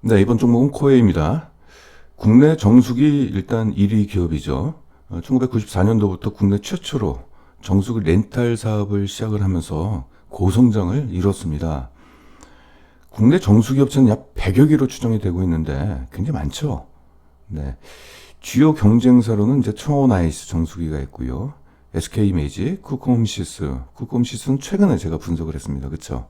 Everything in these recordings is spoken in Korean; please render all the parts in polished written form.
네, 이번 종목은 코웨이입니다. 국내 정수기 일단 1위 기업이죠. 1994년도부터 국내 최초로 정수기 렌탈 사업을 시작을 하면서 고성장을 이뤘습니다. 국내 정수기 업체는 약 100여 개로 추정이 되고 있는데 굉장히 많죠. 네. 주요 경쟁사로는 이제 청원아이스 정수기가 있고요. SK이미지, 쿠크홈시스는 최근에 제가 분석을 했습니다. 그렇죠?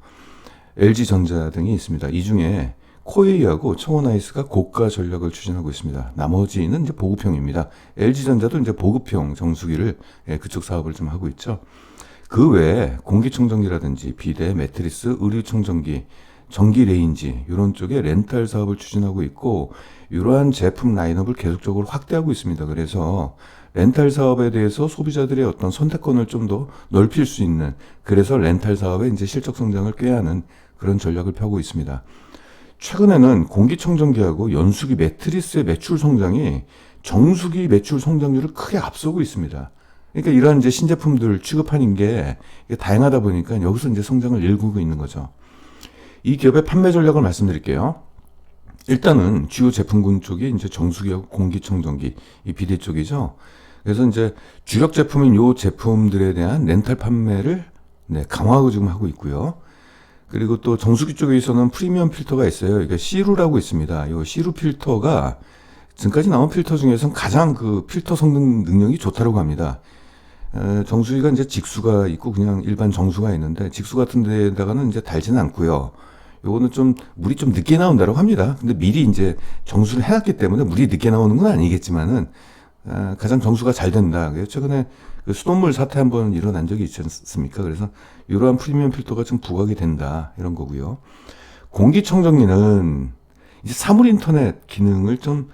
LG전자 등이 있습니다. 이 중에 코웨이하고 청원아이스가 고가 전략을 추진하고 있습니다. 나머지는 이제 보급형입니다. LG전자도 이제 보급형 정수기를 그쪽 사업을 좀 하고 있죠. 그 외에 공기청정기라든지 비대, 매트리스, 의류청정기, 전기 레인지 이런 쪽에 렌탈 사업을 추진하고 있고 이러한 제품 라인업을 계속적으로 확대하고 있습니다. 그래서 렌탈 사업에 대해서 소비자들의 어떤 선택권을 좀 더 넓힐 수 있는 그래서 렌탈 사업의 이제 실적 성장을 꾀하는 그런 전략을 펴고 있습니다. 최근에는 공기청정기하고 연수기 매트리스의 매출 성장이 정수기 매출 성장률을 크게 앞서고 있습니다. 그러니까 이러한 이제 신제품들 취급하는 게 다양하다 보니까 여기서 이제 성장을 일구고 있는 거죠. 이 기업의 판매 전략을 말씀드릴게요. 일단은 주요 제품군 쪽이 이제 정수기하고 공기청정기, 이 비대 쪽이죠. 그래서 이제 주력 제품인 요 제품들에 대한 렌탈 판매를 강화하고 지금 하고 있고요. 그리고 또 정수기 쪽에서는 프리미엄 필터가 있어요. 이게 시루라고 있습니다. 이 시루 필터가 지금까지 나온 필터 중에서는 가장 그 필터 성능 능력이 좋다고 합니다. 정수기가 이제 직수가 있고 그냥 일반 정수가 있는데 직수 같은 데다가는 이제 달지는 않고요. 요거는 좀 물이 좀 늦게 나온다고 합니다. 근데 미리 이제 정수를 해놨기 때문에 물이 늦게 나오는 건 아니겠지만은 가장 정수가 잘 된다. 최근에 그 수돗물 사태 한번 일어난 적이 있지 않습니까? 그래서 이러한 프리미엄 필터가 좀 부각이 된다 이런 거고요. 공기청정기는 이제 사물 인터넷 기능을 좀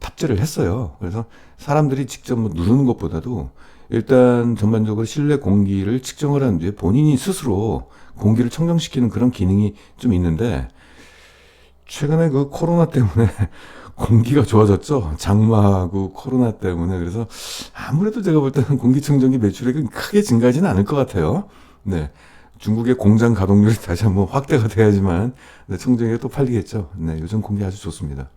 탑재를 했어요. 그래서 사람들이 직접 뭐 누르는 것보다도 일단 전반적으로 실내 공기를 측정을 한 뒤에 본인이 스스로 공기를 청정시키는 그런 기능이 좀 있는데 최근에 그 코로나 때문에 공기가 좋아졌죠. 장마하고 코로나 때문에. 그래서 아무래도 제가 볼 때는 공기청정기 매출액은 크게 증가하지는 않을 것 같아요. 네. 중국의 공장 가동률이 다시 한번 확대가 돼야지만 청정기가 또 팔리겠죠. 네. 요즘 공기 아주 좋습니다.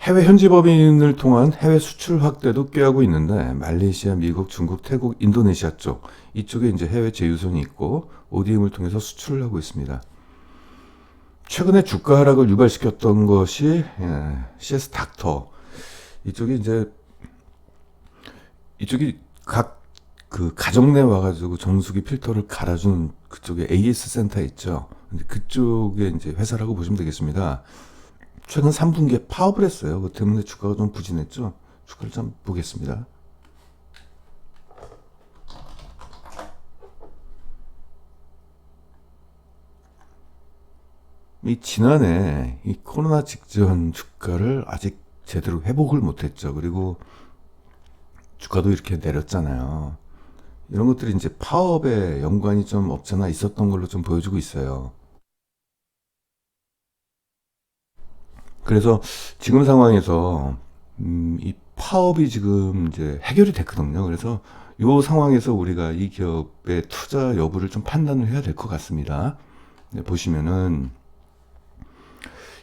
해외 현지 법인을 통한 해외 수출 확대도 꾀하고 있는데 말레이시아, 미국, 중국, 태국, 인도네시아 쪽 이쪽에 이제 해외 제휴선이 있고 ODM을 통해서 수출을 하고 있습니다. 최근에 주가 하락을 유발시켰던 것이 CS 닥터 이쪽이 각 그 가정 내 와가지고 정수기 필터를 갈아주는 그쪽에 AS 센터 있죠. 그쪽에 이제 회사라고 보시면 되겠습니다. 최근 3분기에 파업을 했어요. 그 때문에 주가가 좀 부진했죠. 주가를 좀 보겠습니다. 이 지난해 이 코로나 직전 주가를 아직 제대로 회복을 못했죠. 그리고 주가도 이렇게 내렸잖아요. 이런 것들이 이제 파업에 연관이 좀 없잖아 있었던 걸로 좀 보여주고 있어요. 그래서 지금 상황에서 이 파업이 지금 이제 해결이 됐거든요. 그래서 이 상황에서 우리가 이 기업의 투자 여부를 좀 판단을 해야 될 것 같습니다. 네, 보시면은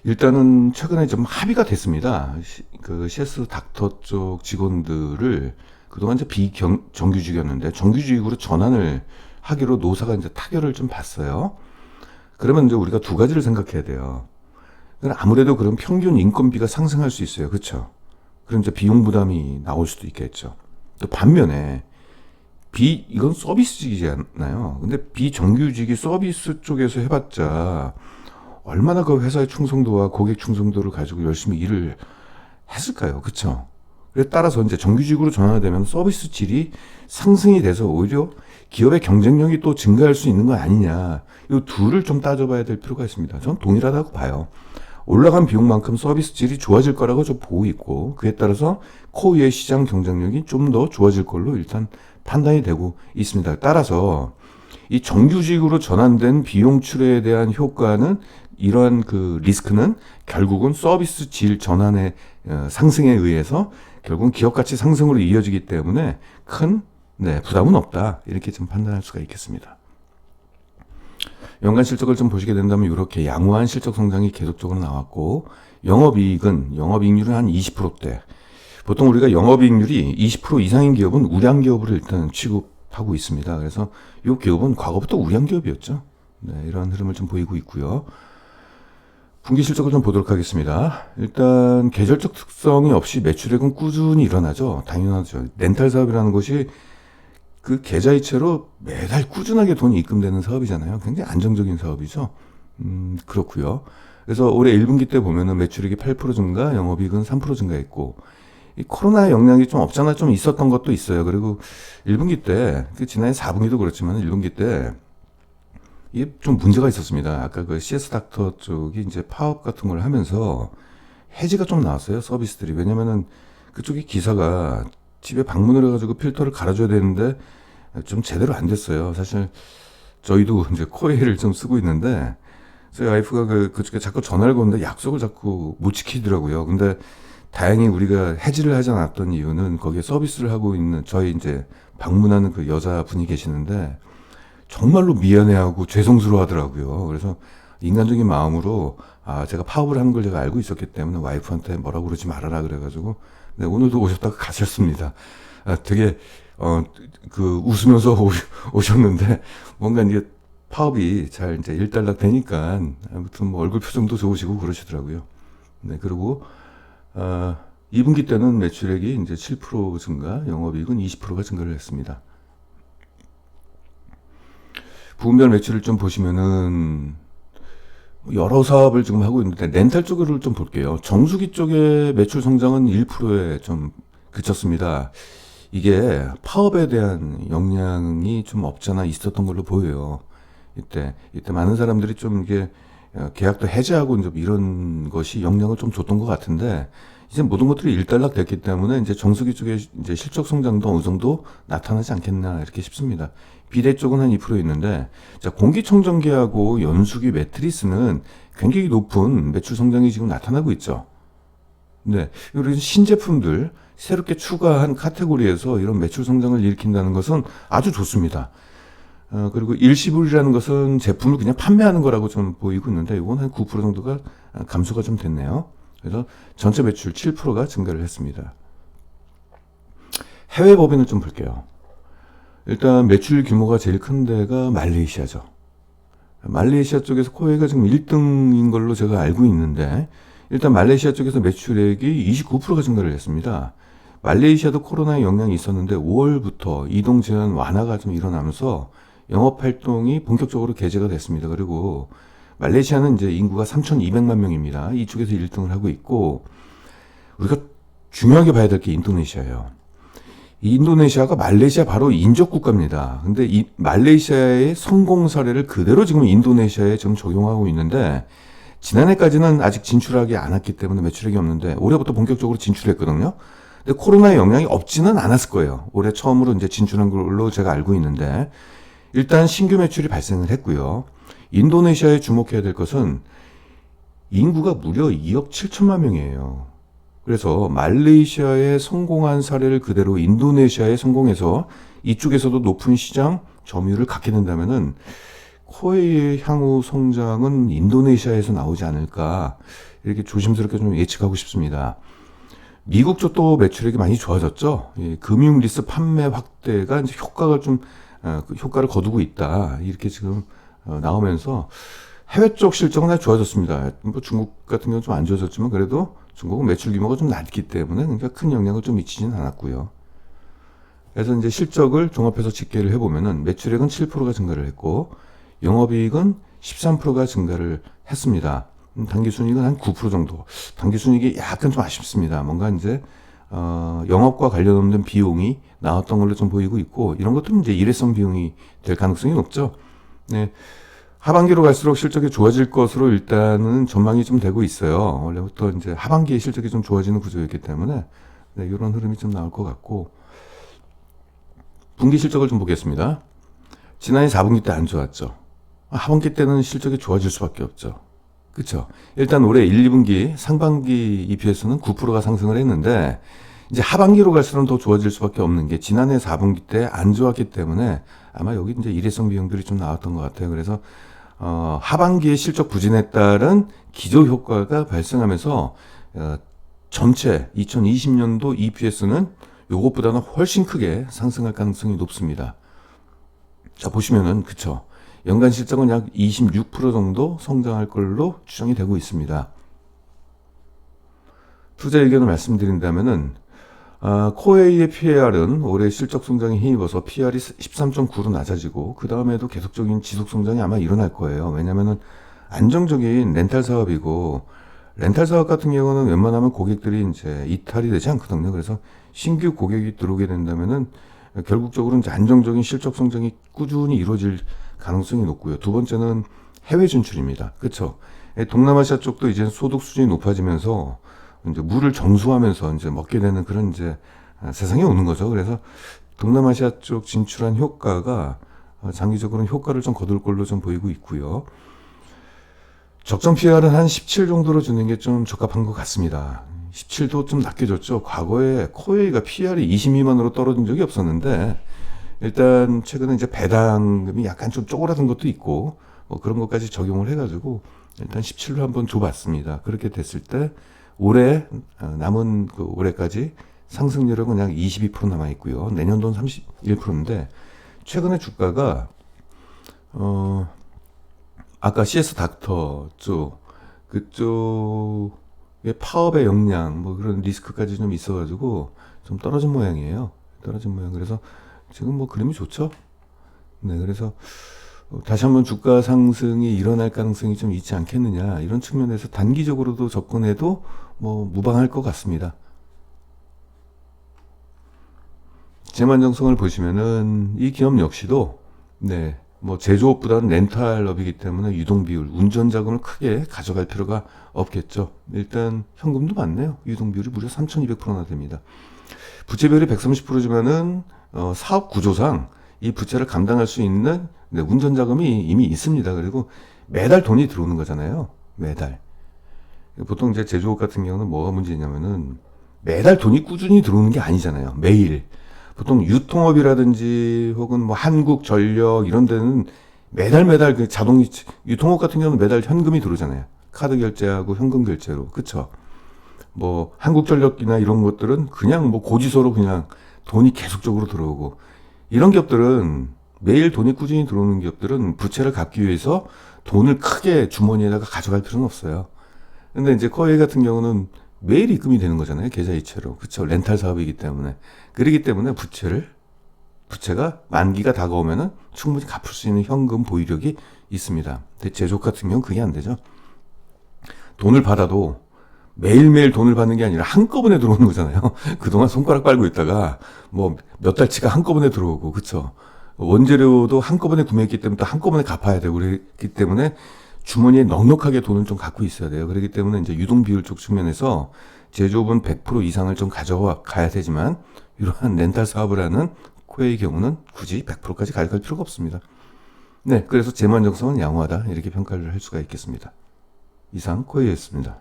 일단은 최근에 좀 합의가 됐습니다. 그 CS 닥터 쪽 직원들을 그동안 이제 비정규직이었는데 정규직으로 전환을 하기로 노사가 이제 타결을 좀 봤어요. 그러면 이제 우리가 두 가지를 생각해야 돼요. 아무래도 그럼 평균 인건비가 상승할 수 있어요. 그렇죠? 그럼 이제 비용 부담이 나올 수도 있겠죠. 또 반면에 이건 서비스직이잖아요. 근데 비정규직이 서비스 쪽에서 해봤자 얼마나 그 회사의 충성도와 고객 충성도를 가지고 열심히 일을 했을까요? 그쵸? 그래 따라서 이제 정규직으로 전환되면 서비스 질이 상승이 돼서 오히려 기업의 경쟁력이 또 증가할 수 있는 거 아니냐. 이 둘을 좀 따져봐야 될 필요가 있습니다. 전 동일하다고 봐요. 올라간 비용만큼 서비스 질이 좋아질 거라고 좀 보고 있고 그에 따라서 코웨이의 시장 경쟁력이 좀 더 좋아질 걸로 일단 판단이 되고 있습니다. 따라서 이 정규직으로 전환된 비용출에 대한 효과는 이러한 그 리스크는 결국은 서비스 질 전환의 상승에 의해서 결국은 기업 가치 상승으로 이어지기 때문에 큰 부담은 없다. 이렇게 좀 판단할 수가 있겠습니다. 연간 실적을 좀 보시게 된다면 이렇게 양호한 실적 성장이 계속적으로 나왔고, 영업이익률은 한 20%대. 보통 우리가 영업이익률이 20% 이상인 기업은 우량 기업으로 일단 취급하고 있습니다. 그래서 이 기업은 과거부터 우량 기업이었죠. 네, 이런 흐름을 좀 보이고 있고요. 분기 실적을 좀 보도록 하겠습니다. 일단 계절적 특성이 없이 매출액은 꾸준히 일어나죠. 당연하죠. 렌탈 사업이라는 것이 그 계좌이체로 매달 꾸준하게 돈이 입금되는 사업이잖아요. 굉장히 안정적인 사업이죠. 그렇고요. 그래서 올해 1분기 때 보면은 매출액이 8% 증가, 영업이익은 3% 증가했고, 이 코로나 영향이 좀 없잖아 좀 있었던 것도 있어요. 그리고 1분기 때, 지난해 4분기도 그렇지만 1분기 때 이게 좀 문제가 있었습니다. 아까 그 CS 닥터 쪽이 이제 파업 같은 걸 하면서 해지가 좀 나왔어요. 서비스들이. 왜냐면은 그쪽이 기사가 집에 방문을 해가지고 필터를 갈아줘야 되는데 좀 제대로 안 됐어요. 사실 저희도 이제 코웨이를 좀 쓰고 있는데 저희 와이프가 그쪽에 자꾸 전화를 거는데 약속을 자꾸 못 지키더라고요. 근데 다행히 우리가 해지를 하지 않았던 이유는 거기에 서비스를 하고 있는 저희 이제 방문하는 그 여자분이 계시는데 정말로 미안해하고 죄송스러워 하더라고요. 그래서 인간적인 마음으로 제가 파업을 하는 걸 제가 알고 있었기 때문에 와이프한테 뭐라고 그러지 말아라 그래가지고 네, 오늘도 오셨다가 가셨습니다. 되게 웃으면서 오셨는데 뭔가 이게 파업이 잘 이제 일단락 되니까 아무튼 뭐 얼굴 표정도 좋으시고 그러시더라고요. 네, 그리고 2분기 때는 매출액이 이제 7% 증가, 영업이익은 20%가 증가를 했습니다. 부분별 매출을 좀 보시면은 여러 사업을 지금 하고 있는데 렌탈 쪽을 좀 볼게요. 정수기 쪽의 매출 성장은 1%에 좀 그쳤습니다. 이게 파업에 대한 영향이 좀 없잖아 있었던 걸로 보여요. 이때 많은 사람들이 좀 이게 계약도 해지하고 좀 이런 것이 영향을 좀 줬던 것 같은데 이제 모든 것들이 일단락 됐기 때문에 이제 정수기 쪽에 이제 실적 성장도 어느 정도 나타나지 않겠나 이렇게 싶습니다. 비대 쪽은 한 2% 있는데 자 공기청정기하고 연수기 매트리스는 굉장히 높은 매출 성장이 지금 나타나고 있죠. 네, 그리고 신제품들 새롭게 추가한 카테고리에서 이런 매출 성장을 일으킨다는 것은 아주 좋습니다. 그리고 일시불이라는 것은 제품을 그냥 판매하는 거라고 좀 보이고 있는데 이건 한 9% 정도가 감소가 좀 됐네요. 그래서 전체 매출 7%가 증가를 했습니다. 해외 법인을 좀 볼게요. 일단 매출 규모가 제일 큰 데가 말레이시아죠. 말레이시아 쪽에서 코웨이가 지금 1등인 걸로 제가 알고 있는데 일단 말레이시아 쪽에서 매출액이 29%가 증가를 했습니다. 말레이시아도 코로나의 영향이 있었는데 5월부터 이동 제한 완화가 좀 일어나면서 영업 활동이 본격적으로 개재가 됐습니다. 그리고 말레이시아는 이제 인구가 3,200만 명입니다. 이쪽에서 1등을 하고 있고 우리가 중요하게 봐야 될 게 인도네시아예요. 이 인도네시아가 말레이시아 바로 인접 국가입니다. 근데 이 말레이시아의 성공 사례를 그대로 지금 인도네시아에 지금 적용하고 있는데 지난해까지는 아직 진출하지 않았기 때문에 매출액이 없는데 올해부터 본격적으로 진출했거든요. 근데 코로나의 영향이 없지는 않았을 거예요. 올해 처음으로 이제 진출한 걸로 제가 알고 있는데 일단 신규 매출이 발생을 했고요. 인도네시아에 주목해야 될 것은 인구가 무려 2억 7천만 명이에요. 그래서 말레이시아의 성공한 사례를 그대로 인도네시아에 성공해서 이쪽에서도 높은 시장 점유율을 갖게 된다면은 코웨이의 향후 성장은 인도네시아에서 나오지 않을까 이렇게 조심스럽게 좀 예측하고 싶습니다. 미국 쪽도 매출액이 많이 좋아졌죠. 금융 리스 판매 확대가 이제 효과를 거두고 있다 이렇게 지금 나오면서 해외 쪽 실적은 아주 좋아졌습니다. 뭐 중국 같은 경우는 좀 안 좋아졌지만 그래도 중국은 매출 규모가 좀 낮기 때문에 그러니까 큰 영향을 좀 미치지는 않았고요. 그래서 이제 실적을 종합해서 집계를 해보면은 매출액은 7%가 증가를 했고 영업이익은 13%가 증가를 했습니다. 당기순이익은 한 9% 정도. 당기순이익이 약간 좀 아쉽습니다. 뭔가 이제 영업과 관련 없는 비용이 나왔던 걸로 좀 보이고 있고 이런 것들은 이제 일회성 비용이 될 가능성이 높죠. 네. 하반기로 갈수록 실적이 좋아질 것으로 일단은 전망이 좀 되고 있어요. 원래부터 이제 하반기에 실적이 좀 좋아지는 구조였기 때문에 네, 이런 흐름이 좀 나올 것 같고 분기 실적을 좀 보겠습니다. 지난해 4분기 때 안 좋았죠. 하반기 때는 실적이 좋아질 수밖에 없죠. 그렇죠. 일단 올해 1, 2분기 상반기 EPS는 9%가 상승을 했는데 이제 하반기로 갈수록 더 좋아질 수밖에 없는 게 지난해 4분기 때 안 좋았기 때문에 아마 여기 이제 일회성 비용들이 좀 나왔던 것 같아요. 그래서 하반기에 실적 부진에 따른 기저 효과가 발생하면서 전체 2020년도 EPS는 요것보다는 훨씬 크게 상승할 가능성이 높습니다. 자, 보시면은 그쵸, 연간 실적은 약 26% 정도 성장할 걸로 추정이 되고 있습니다. 투자 의견을 말씀드린다면은 코웨이의 PAR은 올해 실적 성장에 힘입어서 PR이 13.9로 낮아지고 그 다음에도 계속적인 지속 성장이 아마 일어날 거예요. 왜냐면은 안정적인 렌탈 사업이고, 렌탈 사업 같은 경우는 웬만하면 고객들이 이제 이탈이 되지 않거든요. 그래서 신규 고객이 들어오게 된다면은 결국적으로 이제 안정적인 실적 성장이 꾸준히 이루어질 가능성이 높고요. 두 번째는 해외 진출입니다. 그렇죠? 동남아시아 쪽도 이제 소득 수준이 높아지면서 이제 물을 정수하면서 이제 먹게 되는 그런 이제 세상이 오는 거죠. 그래서 동남아시아 쪽 진출한 효과가 장기적으로는 효과를 좀 거둘 걸로 좀 보이고 있고요. 적정 PR은 한 17 정도로 주는 게 좀 적합한 것 같습니다. 17도 좀 낮게 줬죠. 과거에 코웨이가 PR이 20 미만으로 떨어진 적이 없었는데, 일단 최근에 이제 배당금이 약간 좀 쪼그라든 것도 있고 뭐 그런 것까지 적용을 해가지고 일단 17로 한번 줘봤습니다. 그렇게 됐을 때 올해 남은 그 올해까지 상승률은 약 22% 남아 있고요. 내년도는 31%인데 최근에 주가가 아까 CS 닥터 쪽 그쪽의 파업의 역량 뭐 그런 리스크까지 좀 있어가지고 좀 떨어진 모양이에요. 떨어진 모양. 그래서 지금 뭐 그림이 좋죠. 네, 그래서 다시 한번 주가 상승이 일어날 가능성이 좀 있지 않겠느냐, 이런 측면에서 단기적으로도 접근해도 뭐 무방할 것 같습니다. 재만정성을 보시면은 이 기업 역시도 네, 뭐 제조업보다는 렌탈업이기 때문에 유동비율, 운전자금을 크게 가져갈 필요가 없겠죠. 일단 현금도 많네요. 유동비율이 무려 3,200%나 됩니다. 부채비율이 130%지만은 사업 구조상 이 부채를 감당할 수 있는 운전자금이 이미 있습니다. 그리고 매달 돈이 들어오는 거잖아요. 매달. 보통 이제 제조업 같은 경우는 뭐가 문제냐면은 매달 돈이 꾸준히 들어오는 게 아니잖아요. 매일. 보통 유통업이라든지 혹은 뭐 한국전력 이런 데는 매달 그 유통업 같은 경우는 매달 현금이 들어오잖아요. 카드 결제하고 현금 결제로. 그쵸? 뭐 한국전력이나 이런 것들은 그냥 뭐 고지서로 그냥 돈이 계속적으로 들어오고, 이런 기업들은 매일 돈이 꾸준히 들어오는 기업들은 부채를 갚기 위해서 돈을 크게 주머니에다가 가져갈 필요는 없어요. 근데 이제 코웨이 같은 경우는 매일 입금이 되는 거잖아요. 계좌이체로. 그쵸? 렌탈 사업이기 때문에. 그렇기 때문에 부채가 만기가 다가오면은 충분히 갚을 수 있는 현금 보유력이 있습니다. 근데 제조업 같은 경우는 그게 안 되죠. 돈을 받아도 매일매일 돈을 받는 게 아니라 한꺼번에 들어오는 거잖아요. 그동안 손가락 빨고 있다가 뭐 몇 달치가 한꺼번에 들어오고, 그쵸? 원재료도 한꺼번에 구매했기 때문에 또 한꺼번에 갚아야 되고, 그렇기 때문에 주머니에 넉넉하게 돈을 좀 갖고 있어야 돼요. 그렇기 때문에 이제 유동비율 쪽 측면에서 제조업은 100% 이상을 좀 가져가야 되지만, 이러한 렌탈 사업을 하는 코웨이 경우는 굳이 100%까지 가져갈 필요가 없습니다. 네, 그래서 재무안정성은 양호하다, 이렇게 평가를 할 수가 있겠습니다. 이상 코웨이였습니다.